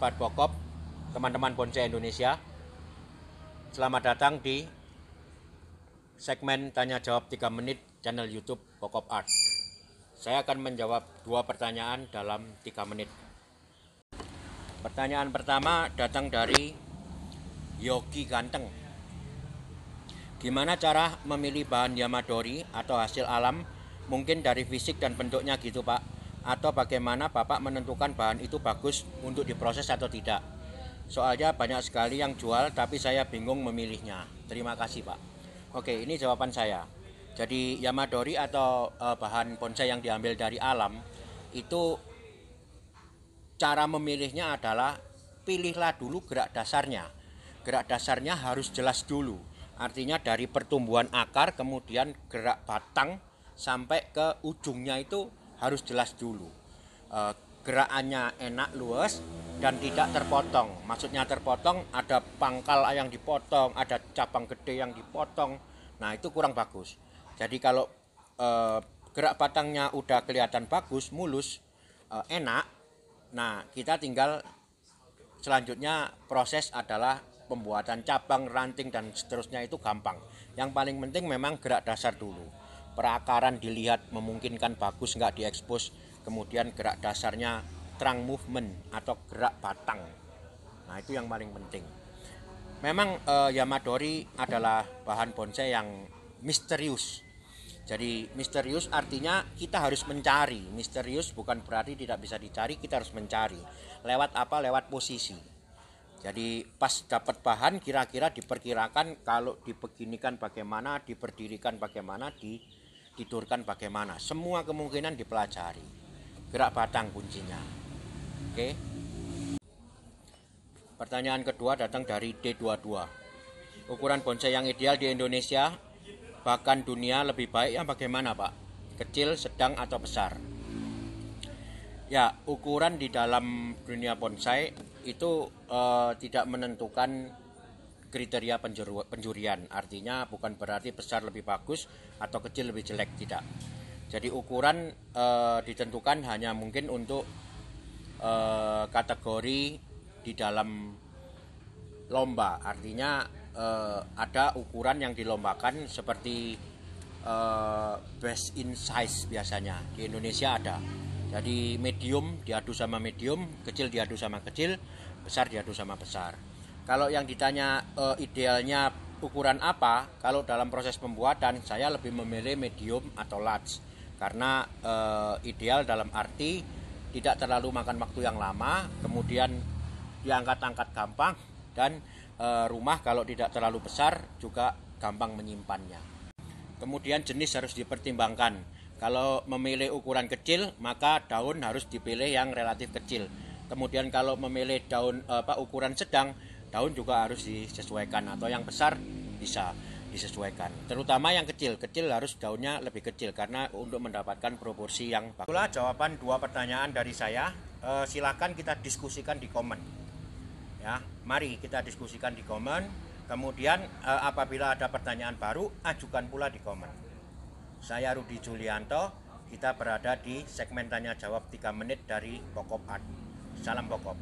sahabat Pokop, teman-teman bonsai Indonesia. Selamat datang di segmen tanya jawab 3 menit channel YouTube Pokop Art. Saya akan menjawab 2 pertanyaan dalam 3 menit. Pertanyaan pertama datang dari Yogi Ganteng. Gimana cara memilih bahan Yamadori atau hasil alam? Mungkin dari fisik dan bentuknya gitu Pak. Atau bagaimana Bapak menentukan bahan itu bagus untuk diproses atau tidak? Soalnya banyak sekali yang jual tapi saya bingung memilihnya. Terima kasih Pak. Oke, ini jawaban saya. Jadi Yamadori atau bahan bonsai yang diambil dari alam itu cara memilihnya adalah pilihlah dulu gerak dasarnya. Gerak dasarnya harus jelas dulu. Artinya dari pertumbuhan akar kemudian gerak batang sampai ke ujungnya itu harus jelas dulu. Gerakannya enak, luas, dan tidak terpotong. Maksudnya terpotong, ada pangkal yang dipotong, ada cabang gede yang dipotong. Nah itu kurang bagus. Jadi kalau gerak batangnya udah kelihatan bagus, mulus, enak. Nah kita tinggal selanjutnya proses adalah pembuatan cabang, ranting, dan seterusnya itu gampang. Yang paling penting memang gerak dasar dulu. Perakaran dilihat memungkinkan bagus, nggak diekspos. Kemudian gerak dasarnya trunk movement atau gerak batang. Nah itu yang paling penting. Memang Yamadori adalah bahan bonsai yang misterius. Jadi misterius artinya kita harus mencari. Misterius bukan berarti tidak bisa dicari, kita harus mencari. Lewat apa? Lewat posisi. Jadi pas dapat bahan kira-kira diperkirakan kalau dibeginikan bagaimana, diberdirikan bagaimana, ditidurkan bagaimana. Semua kemungkinan dipelajari. Gerak batang kuncinya. Oke. Pertanyaan kedua datang dari D22. Ukuran bonsai yang ideal di Indonesia bahkan dunia lebih baik yang bagaimana Pak? Kecil, sedang, atau besar? Ya, ukuran di dalam dunia bonsai itu tidak menentukan kriteria penjurian. Artinya bukan berarti besar lebih bagus atau kecil lebih jelek, tidak. Jadi ukuran ditentukan hanya mungkin untuk kategori di dalam lomba. Artinya ada ukuran yang dilombakan seperti best in size biasanya. Di Indonesia ada. Jadi medium diadu sama medium, kecil diadu sama kecil, besar diadu sama besar. Kalau yang ditanya idealnya ukuran apa, kalau dalam proses pembuatan saya lebih memilih medium atau large. Karena ideal dalam arti tidak terlalu makan waktu yang lama, kemudian diangkat-angkat gampang, dan rumah kalau tidak terlalu besar juga gampang menyimpannya. Kemudian jenis harus dipertimbangkan. Kalau memilih ukuran kecil, maka daun harus dipilih yang relatif kecil. Kemudian kalau memilih daun ukuran sedang, daun juga harus disesuaikan, atau yang besar bisa disesuaikan. Terutama yang kecil harus daunnya lebih kecil karena untuk mendapatkan proporsi yang bagus. Itulah jawaban 2 pertanyaan dari saya. Silakan kita diskusikan di komen. Ya, mari kita diskusikan di komen. Kemudian apabila ada pertanyaan baru, ajukan pula di komen. Saya Rudi Julianto, kita berada di segmen tanya jawab 3 menit dari Pokop Art. Salam Pokop.